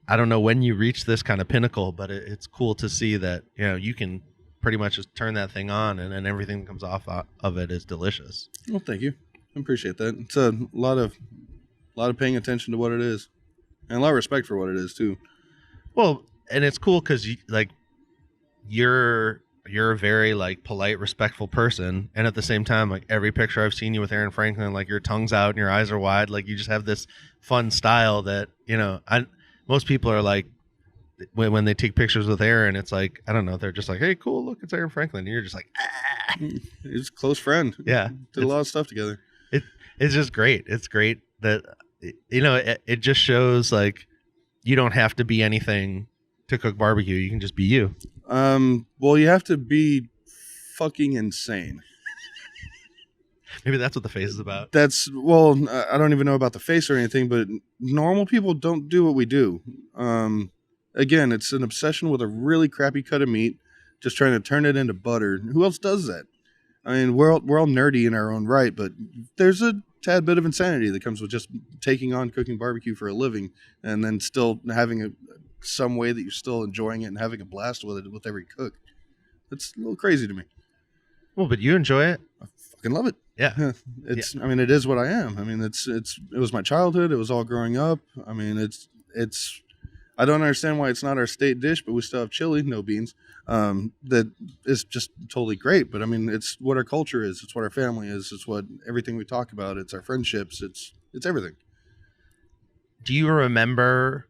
don't know when you reach this kind of pinnacle, but it's cool to see that, you can pretty much just turn that thing on, and everything that comes off of it is delicious. Well, thank you. I appreciate that. It's a lot of paying attention to what it is, and a lot of respect for what it is too. Well, and it's cool because you're a very like polite, respectful person, and at the same time, like every picture I've seen you with Aaron Franklin, like your tongue's out and your eyes are wide, like you just have this fun style that most people are like, when they take pictures with Aaron, it's like, I don't know, they're just like, hey, cool, look, it's Aaron Franklin, and you're just like, ah. He's a close friend. Yeah, did a lot of stuff together. It's just great. It's great that it just shows like you don't have to be anything to cook barbecue. You can just be you. Well, you have to be fucking insane. Maybe that's what the face is about. I don't even know about the face or anything, but normal people don't do what we do. Again, it's an obsession with a really crappy cut of meat, just trying to turn it into butter. Who else does that? I mean, we're all nerdy in our own right, but there's a tad bit of insanity that comes with just taking on cooking barbecue for a living, and then still having some way that you're still enjoying it and having a blast with it with every cook. It's a little crazy to me. Well, but you enjoy it. I fucking love it. Yeah. I mean, it is what I am. I mean, it was my childhood. It was all growing up. I mean, it's I don't understand why it's not our state dish, but we still have chili, no beans. That is just totally great. But I mean, it's what our culture is. It's what our family is. It's what everything we talk about. It's our friendships. It's everything. Do you remember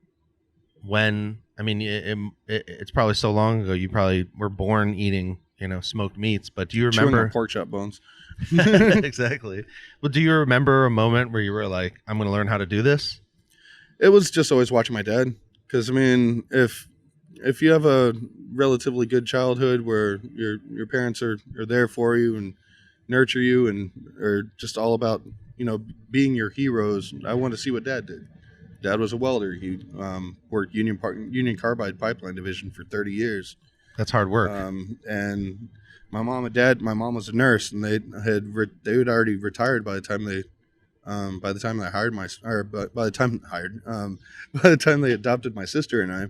when? I mean, it's probably so long ago. You probably were born eating, smoked meats. But do you remember chewing pork chop bones? Exactly. Well, do you remember a moment where you were like, "I'm going to learn how to do this"? It was just always watching my dad. Because I mean, if you have a relatively good childhood where your parents are there for you and nurture you and are just all about being your heroes, I want to see what Dad did. Dad was a welder. He worked Union Carbide pipeline division for 30 years. That's hard work. And my mom and dad. My mom was a nurse, and they had already retired by the time they hired by the time they adopted my sister and I.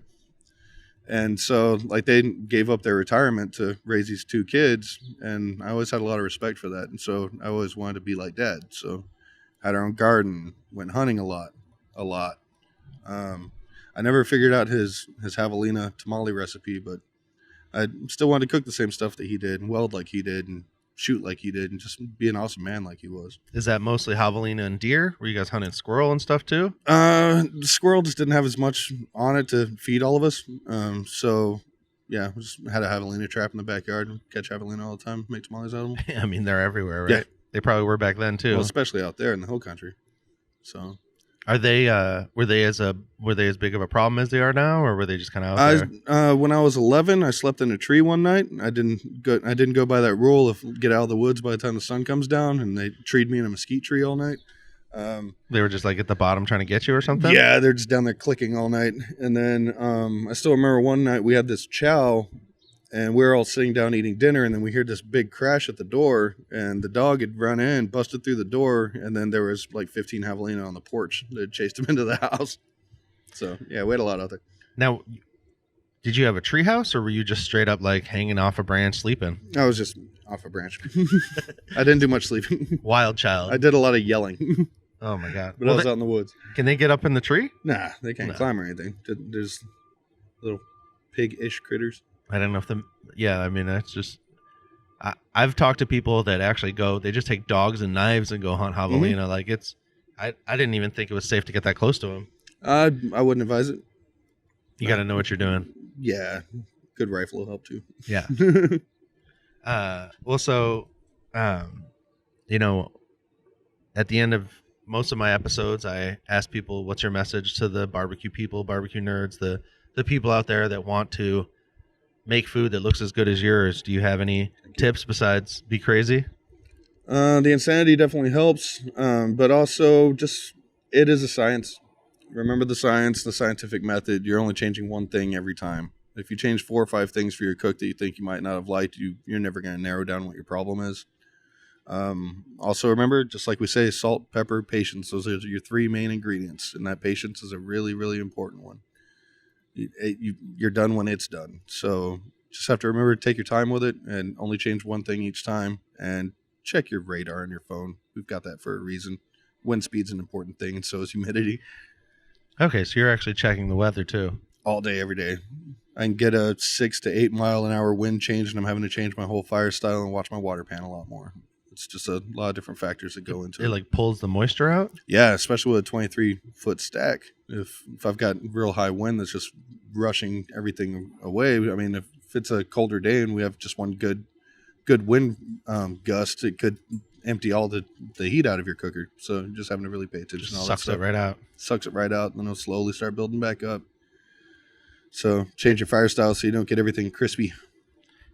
And so, like, they gave up their retirement to raise these 2 kids, and I always had a lot of respect for that. And so I always wanted to be like Dad. So had our own garden, went hunting a lot. I never figured out his javelina tamale recipe, but I still wanted to cook the same stuff that he did, and weld like he did, and shoot like he did, and just be an awesome man like he was. Is that mostly javelina and deer? Were you guys hunting squirrel and stuff too? The squirrel just didn't have as much on it to feed all of us. So yeah, we just had a javelina trap in the backyard, catch javelina all the time, make tamales out of them. I mean, they're everywhere, right? Yeah. They probably were back then too. Well, especially out there in the hill country. So are they were they as big of a problem as they are now, or were they just kind of out there? When I was 11, I slept in a tree one night. I didn't go by that rule of get out of the woods by the time the sun comes down, and they treed me in a mesquite tree all night. They were just like at the bottom trying to get you or something? Yeah, they're just down there clicking all night. And then I still remember one night we had this chow, and we were all sitting down eating dinner, and then we heard this big crash at the door, and the dog had run in, busted through the door, and then there was like 15 javelina on the porch that chased him into the house. So yeah, we had a lot out there. Now, did you have a tree house, or were you just straight up like hanging off a branch sleeping? I was just off a branch. I didn't do much sleeping. Wild child. I did a lot of yelling. Oh my God. But I was out in the woods. Can they get up in the tree? Nah, they can't climb or anything. There's little pig-ish critters. I don't know if I mean, that's just, I've talked to people that actually they just take dogs and knives and go hunt javelina. Mm-hmm. Like I didn't even think it was safe to get that close to them. I wouldn't advise it. You got to know what you're doing. Yeah. Good rifle will help too. Yeah. Well, so, you know, at the end of most of my episodes, I ask people, what's your message to the barbecue people, barbecue nerds, the people out there that want to make food that looks as good as yours? Do you have any tips besides be crazy? The insanity definitely helps, but also just it is a science. Remember the science, the scientific method. You're only changing one thing every time. If you change 4 or 5 things for your cook that you think you might not have liked, you're never going to narrow down what your problem is. Also remember, just like we say, salt, pepper, patience. Those are your 3 main ingredients, and that patience is a really, really important one. You're done when it's done. So just have to remember to take your time with it and only change one thing each time, and check your radar on your phone. We've got that for a reason. Wind speed's an important thing, and so is humidity. Okay, so you're actually checking the weather too. All day, every day. I can get a 6 to 8 mile an hour wind change, and I'm having to change my whole fire style and watch my water pan a lot more. It's just a lot of different factors that go into it. It like pulls the moisture out? Yeah, especially with a 23-foot stack. If I've got real high wind that's just rushing everything away, I mean, if it's a colder day and we have just one good wind gust, it could empty all the heat out of your cooker. So just having to really pay attention to all that stuff. Sucks it right out. Sucks it right out, and then it'll slowly start building back up. So change your fire style so you don't get everything crispy.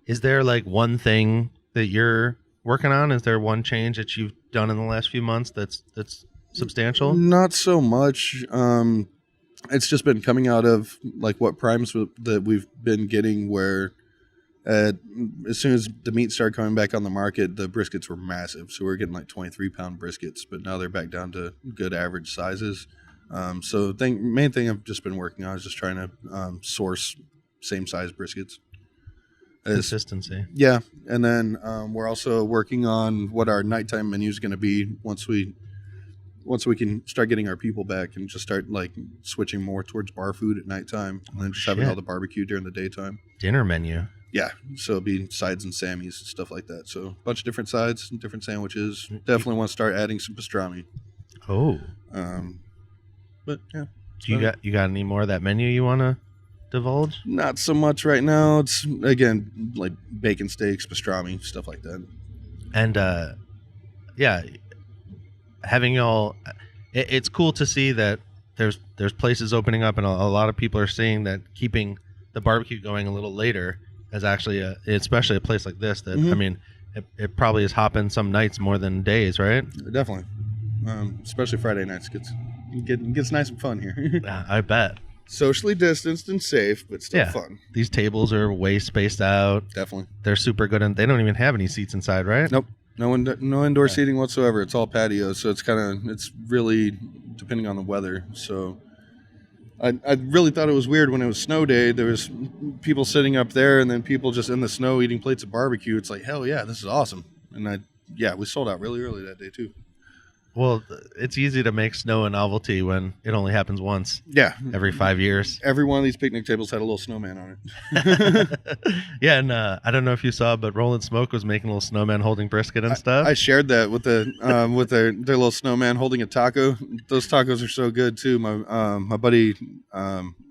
Is there like one thing that you're working on? Is there one change that you've done in the last few months that's substantial? Not so much. It's just been coming out of like what primes that we've been getting, where as soon as the meat started coming back on the market, the briskets were massive. So we're getting like 23-pound briskets, but now they're back down to good average sizes. So main thing I've just been working on is just trying to source same size briskets. Consistency. Yeah, and then we're also working on what our nighttime menu is going to be once we can start getting our people back and just start like switching more towards bar food at nighttime, and then just having all the barbecue during the daytime. Dinner menu. Yeah, so it'll be sides and Sammys and stuff like that. So a bunch of different sides, different sandwiches. Definitely want to start adding some pastrami. Oh. But yeah. You got any more of that menu you want to divulge? Not so much right now. It's again like bacon steaks, pastrami, stuff like that. And yeah, having y'all, it's cool to see that there's places opening up, and a lot of people are seeing that keeping the barbecue going a little later is actually especially a place like this that, I mean, it probably is hopping some nights more than days, right? Definitely. Especially Friday nights gets nice and fun here. I bet. Socially distanced and safe, but still fun. These tables are way spaced out. Definitely. They're super good, and they don't even have any seats inside, right? Nope. No indoor seating whatsoever. It's all patio, so it's really depending on the weather. So I really thought it was weird when it was snow day. There was people sitting up there, and then people just in the snow eating plates of barbecue. It's like, hell yeah, this is awesome. And we sold out really early that day too. Well, it's easy to make snow a novelty when it only happens once. Yeah. Every 5 years. Every one of these picnic tables had a little snowman on it. Yeah, and I don't know if you saw, but Roland Smoke was making a little snowman holding brisket and stuff. I shared that with with their little snowman holding a taco. Those tacos are so good too. My buddy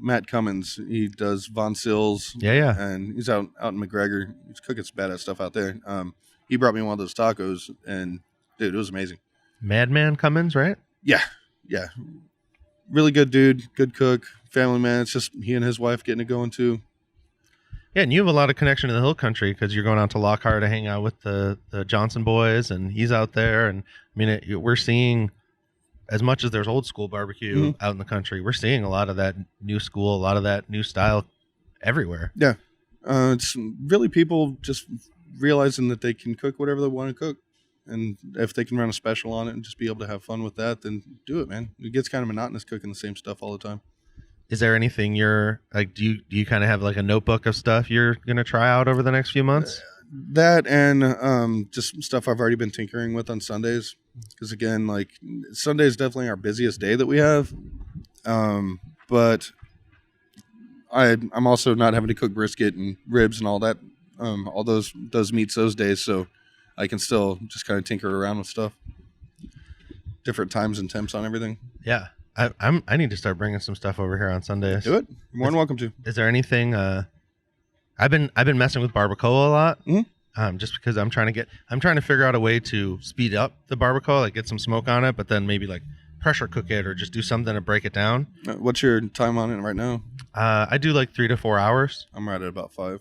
Matt Cummins, he does Von Sills. Yeah. And he's out in McGregor. He's cooking some badass stuff out there. He brought me one of those tacos, and dude, it was amazing. Madman Cummins, right? Yeah. Really good dude, good cook, family man. It's just he and his wife getting it going too. Yeah, and you have a lot of connection to the hill country because you're going out to Lockhart to hang out with the Johnson boys, and he's out there. And I mean, we're seeing, as much as there's old school barbecue out in the country, we're seeing a lot of that new school, a lot of that new style everywhere. Yeah. It's really people just realizing that they can cook whatever they want to cook. And if they can run a special on it and just be able to have fun with that, then do it, man. It gets kind of monotonous cooking the same stuff all the time. Is there anything you're like, do you kind of have like a notebook of stuff you're going to try out over the next few months? That and just stuff I've already been tinkering with on Sundays. Because again, like Sunday is definitely our busiest day that we have. But I'm also not having to cook brisket and ribs and all that, all those meats those days. So I can still just kind of tinker around with stuff, different times and temps on everything. Yeah, I need to start bringing some stuff over here on Sundays. Do it. You're more than welcome to. Is there anything? I've been messing with barbacoa a lot, just because I'm trying to figure out a way to speed up the barbacoa, like get some smoke on it, but then maybe like pressure cook it or just do something to break it down. What's your time on it right now? I do like 3 to 4 hours. I'm right at about 5.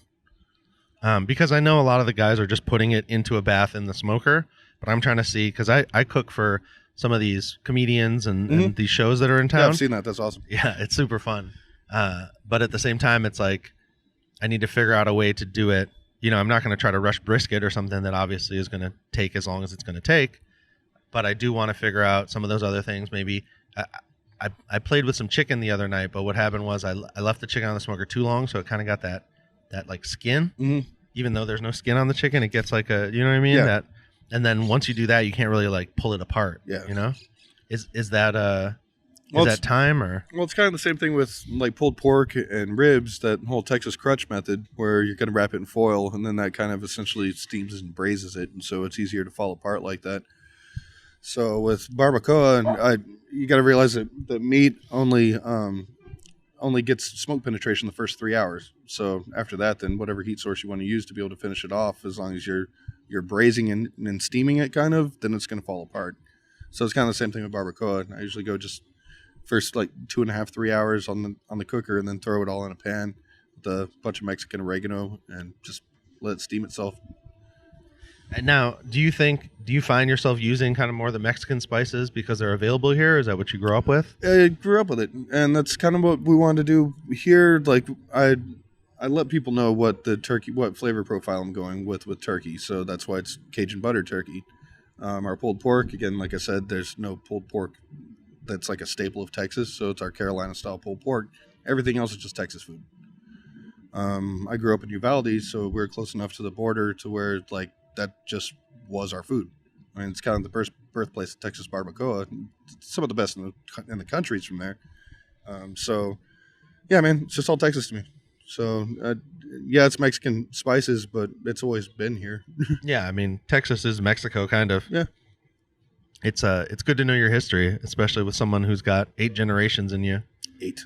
Because I know a lot of the guys are just putting it into a bath in the smoker, but I'm trying to see, because I cook for some of these comedians and these shows that are in town. Yeah, I've seen that. That's awesome. Yeah, it's super fun. But at the same time, it's like I need to figure out a way to do it. You know, I'm not going to try to rush brisket or something that obviously is going to take as long as it's going to take. But I do want to figure out some of those other things. Maybe I played with some chicken the other night, but what happened was I left the chicken on the smoker too long, so it kind of got that like skin. Even though there's no skin on the chicken, it gets like a, you know what I mean? Yeah. That, and then once you do that, you can't really like pull it apart. Yeah. You know, is that that time or? Well, it's kind of the same thing with like pulled pork and ribs, that whole Texas crutch method where you're going to wrap it in foil and then that kind of essentially steams and braises it. And so it's easier to fall apart like that. So with barbacoa, you got to realize that the meat only gets smoke penetration the first 3 hours. So after that, then whatever heat source you want to use to be able to finish it off, as long as you're braising and steaming it kind of, then it's going to fall apart. So it's kind of the same thing with barbacoa. I usually go just first like 2.5, 3 hours on the cooker and then throw it all in a pan with a bunch of Mexican oregano and just let it steam itself. And now, do you find yourself using kind of more of the Mexican spices because they're available here? Is that what you grew up with? I grew up with it, and that's kind of what we wanted to do here. Like I let people know what flavor profile I'm going with turkey. So that's why it's Cajun butter turkey. Our pulled pork, again, like I said, there's no pulled pork that's like a staple of Texas. So it's our Carolina style pulled pork. Everything else is just Texas food. I grew up in Uvalde, so we're close enough to the border to where like that just was our food. I mean, it's kind of the birthplace of Texas barbacoa. Some of the best in the country is from there. So, yeah, man, it's just all Texas to me. So, yeah, it's Mexican spices, but it's always been here. Yeah, I mean, Texas is Mexico, kind of. Yeah. It's good to know your history, especially with someone who's got 8 generations in you. 8.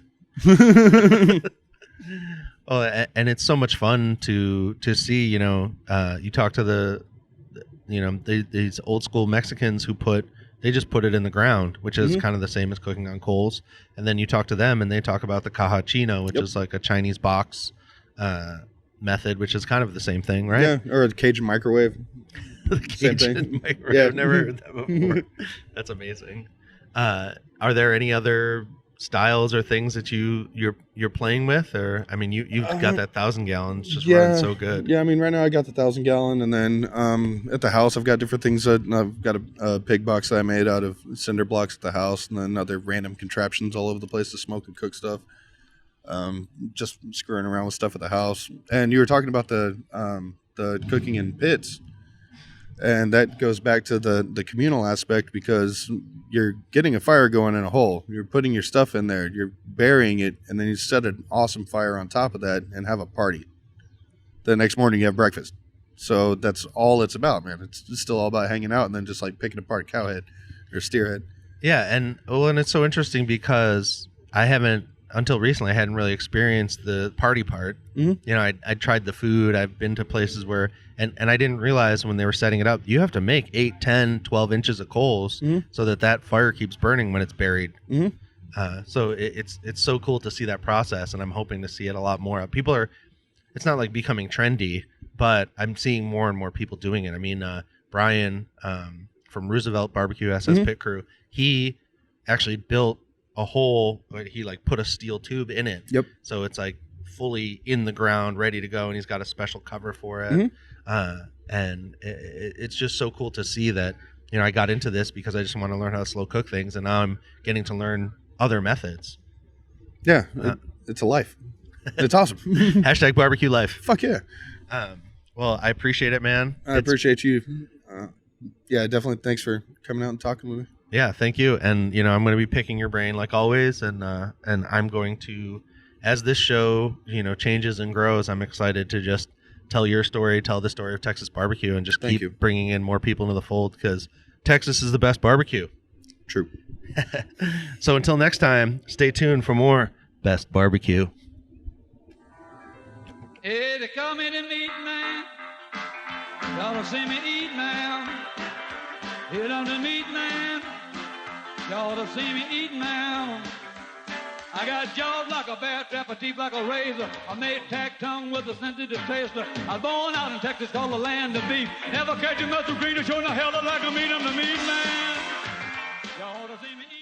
Oh, and it's so much fun to see, you know, you talk to these old school Mexicans who they just put it in the ground, which is kind of the same as cooking on coals. And then you talk to them and they talk about the caja chino, which is like a Chinese box method, which is kind of the same thing, right? Yeah, or the Cajun microwave. The Cajun microwave. Yeah. I've never heard that before. That's amazing. Are there any other styles or things that you're playing with? Or I mean, you've got that 1,000 gallons just running so good. Yeah, I mean, right now I got the 1,000 gallon, and then at the house I've got different things. I've got a pig box that I made out of cinder blocks at the house, and then other random contraptions all over the place to smoke and cook stuff. Just screwing around with stuff at the house. And you were talking about the cooking in pits. And that goes back to the communal aspect, because you're getting a fire going in a hole. You're putting your stuff in there. You're burying it, and then you set an awesome fire on top of that and have a party. The next morning you have breakfast. So that's all it's about, man. It's still all about hanging out and then just like picking apart a cowhead or steerhead. Yeah, and it's so interesting because until recently, I hadn't really experienced the party part. Mm-hmm. You know, I tried the food. I've been to places where, and I didn't realize when they were setting it up, you have to make 8, 10, 12 inches of coals so that fire keeps burning when it's buried. Mm-hmm. So it's so cool to see that process, and I'm hoping to see it a lot more. It's not like becoming trendy, but I'm seeing more and more people doing it. I mean, Brian from Roosevelt Barbecue SS Pit Crew, he actually built a hole, he like put a steel tube in it. Yep. So it's like fully in the ground, ready to go, and he's got a special cover for it. And it's just so cool to see that, you know, I got into this because I just want to learn how to slow cook things, and now I'm getting to learn other methods. Yeah, it's a life. It's awesome. Hashtag barbecue life. Fuck yeah. Well, I appreciate it, man. I appreciate you. Yeah, definitely. Thanks for coming out and talking with me. Yeah, thank you. And, you know, I'm going to be picking your brain like always. And I'm going to, as this show, you know, changes and grows, I'm excited to just tell your story, tell the story of Texas barbecue, and just keep bringing in more people into the fold, because Texas is the best barbecue. True. So until next time, stay tuned for more Best Barbecue. Hey, they call me the meat man. Y'all see me eat now. Hit on the meat man. Y'all see me eat now. I got jaws like a bear trap, a teeth like a razor. I made tack tongue with a sensitive taster. I was born out in Texas, called the land of beef. Never catch a muscle green or show no hell like a meat. I'm the meat man. Y'all see me eat.